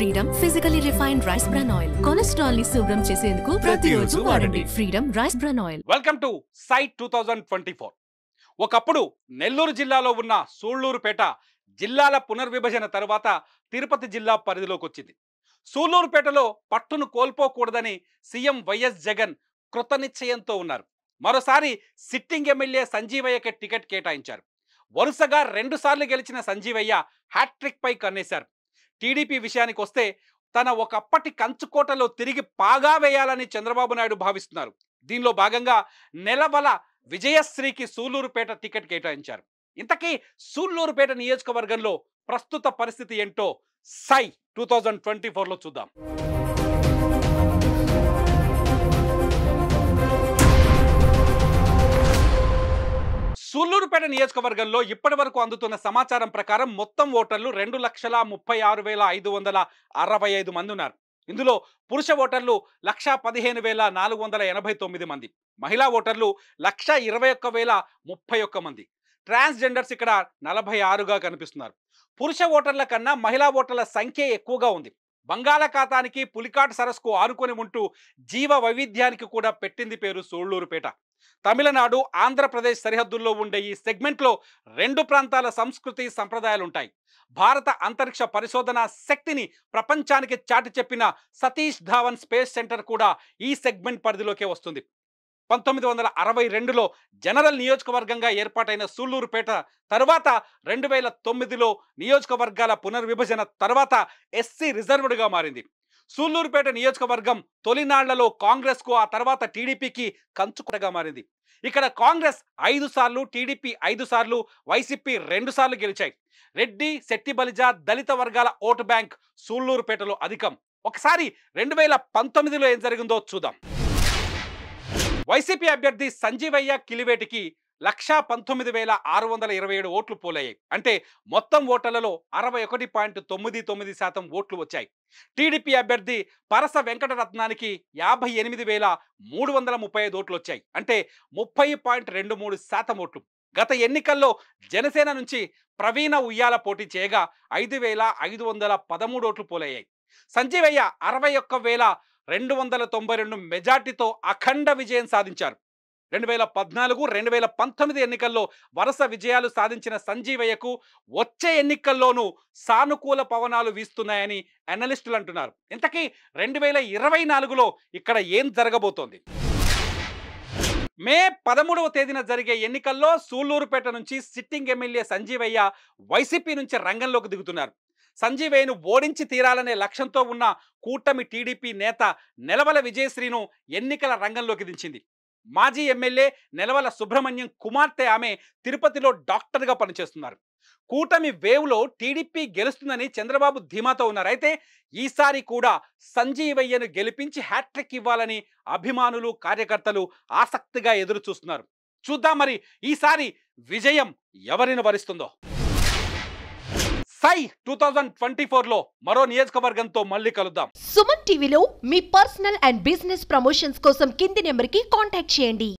Freedom physically refined rice bran oil cholesterol ని శుభ్రం చేసేందుకు ప్రతిరోజు వాడండి freedom rice bran oil. Welcome to site 2024. ఒకప్పుడు నెల్లూరు జిల్లాలో ఉన్న సూళ్లూరుపేట జిల్లాల పునర్విభజన తర్వాత తిరుపతి జిల్లా పరిధిలోకి వచ్చింది. సూళ్లూరుపేటలో పట్టును కోల్పోకూడదని సీఎం వైఎస్ జగన్ కృతనిశ్చయంతో ఉన్నారు. మరోసారి సిట్టింగ్ ఎమ్మెల్యే సంజీవయ్యకి టికెట్ కేటాయించారు. వరుసగా 2 సార్లు గెలిచిన సంజీవయ్య హ్యాట్రిక్ పై కన్నేశారు. టీడీపీ విషయానికి వస్తే తన ఒకప్పటి కంచుకోటలో తిరిగి పాగా వేయాలని చంద్రబాబు నాయుడు భావిస్తున్నారు. దీనిలో భాగంగా నెలవల విజయశ్రీకి సూళ్లూరుపేట టికెట్ కేటాయించారు. ఇంతకీ సూళ్లూరుపేట నియోజకవర్గంలో ప్రస్తుత పరిస్థితి ఏంటో సై 2024లో చూద్దాం. సూళ్లూరుపేట నియోజకవర్గంలో ఇప్పటి వరకు అందుతున్న సమాచారం ప్రకారం మొత్తం ఓటర్లు 2,36,565 మంది ఉన్నారు. ఇందులో పురుష ఓటర్లు 1,15,489 మంది, మహిళా ఓటర్లు 1,21,031 మంది, ట్రాన్స్జెండర్స్ ఇక్కడ 46గా కనిపిస్తున్నారు. పురుష ఓటర్ల కన్నా మహిళా ఓటర్ల సంఖ్య ఎక్కువగా ఉంది. బంగాళాఖాతానికి పులికాట్ సరస్సుకు ఆనుకొని ఉంటూ జీవ వైవిధ్యానికి కూడా పెట్టింది పేరు సూళ్లూరుపేట. తమిళనాడు ఆంధ్రప్రదేశ్ సరిహద్దుల్లో ఉండే ఈ సెగ్మెంట్లో 2 ప్రాంతాల సంస్కృతి సంప్రదాయాలు ఉంటాయి. భారత అంతరిక్ష పరిశోధన శక్తిని ప్రపంచానికి చాటి చెప్పిన సతీష్ ధావన్ స్పేస్ సెంటర్ కూడా ఈ సెగ్మెంట్ పరిధిలోకే వస్తుంది. 1962లో జనరల్ నియోజకవర్గంగా ఏర్పాటైన సూళ్లూరుపేట తర్వాత 2009లో నియోజకవర్గాల పునర్విభజన తర్వాత ఎస్సీ రిజర్వ్డ్గా మారింది. సూళ్లూరుపేట నియోజకవర్గం తొలినాళ్లలో కాంగ్రెస్ కు, ఆ తర్వాత టీడీపీకి కంచుకోటగా మారింది. ఇక్కడ కాంగ్రెస్ 5 సార్లు, టీడీపీ 5 సార్లు, వైసీపీ 2 సార్లు గెలిచాయి. రెడ్డి, శెట్టి బలిజ, దళిత వర్గాల ఓటు బ్యాంక్ సూళ్లూరుపేటలో అధికం. ఒకసారి 2019లో ఏం జరిగిందో చూద్దాం. వైసీపీ అభ్యర్థి సంజీవయ్య కిలివేటికి 1,19,627 ఓట్లు పోలయ్యాయి. అంటే మొత్తం ఓట్లలో 61.99% ఓట్లు వచ్చాయి. టీడీపీ అభ్యర్థి పరస వెంకటరత్నానికి 58,335 ఓట్లు వచ్చాయి. అంటే 30.23% ఓట్లు. గత ఎన్నికల్లో జనసేన నుంచి ప్రవీణ ఉయ్యాల పోటీ చేయగా 5,513 ఓట్లు పోలయ్యాయి. సంజీవయ్య 61,292 మెజార్టీతో అఖండ విజయం సాధించారు. 2014, 2019 ఎన్నికల్లో వరుస విజయాలు సాధించిన సంజీవయ్యకు వచ్చే ఎన్నికల్లోనూ సానుకూల పవనాలు వీస్తున్నాయని అనలిస్టులు అంటున్నారు. ఇంతకీ 2024లో ఇక్కడ ఏం జరగబోతోంది? మే 13వ తేదీన జరిగే ఎన్నికల్లో సూళ్లూరుపేట నుంచి సిట్టింగ్ ఎమ్మెల్యే సంజీవయ్య వైసీపీ నుంచి రంగంలోకి దిగుతున్నారు. సంజీవయ్యను ఓడించి తీరాలనే లక్ష్యంతో ఉన్న కూటమి టీడీపీ నేత నెలవల విజయశ్రీను ఎన్నికల రంగంలోకి దించింది. మాజీ ఎమ్మెల్యే నెలవల సుబ్రహ్మణ్యం కుమార్తె ఆమె తిరుపతిలో డాక్టర్గా పనిచేస్తున్నారు. కూటమి వేవ్లో టీడీపీ గెలుస్తుందని చంద్రబాబు ధీమాతో ఉన్నారు. అయితే ఈసారి కూడా సంజీవయ్యను గెలిపించి హ్యాట్రిక్ ఇవ్వాలని అభిమానులు, కార్యకర్తలు ఆసక్తిగా ఎదురు చూస్తున్నారు. చూద్దాం మరి ఈసారి విజయం ఎవరిని వరిస్తుందో. సై 2024లో మరో నియోజకవర్గంతో మళ్ళీ కలుద్దాం. సుమన్ టీవీలో మీ పర్సనల్ అండ్ బిజినెస్ ప్రమోషన్స్ కోసం కింది నెంబర్కి కాంటాక్ట్ చేయండి.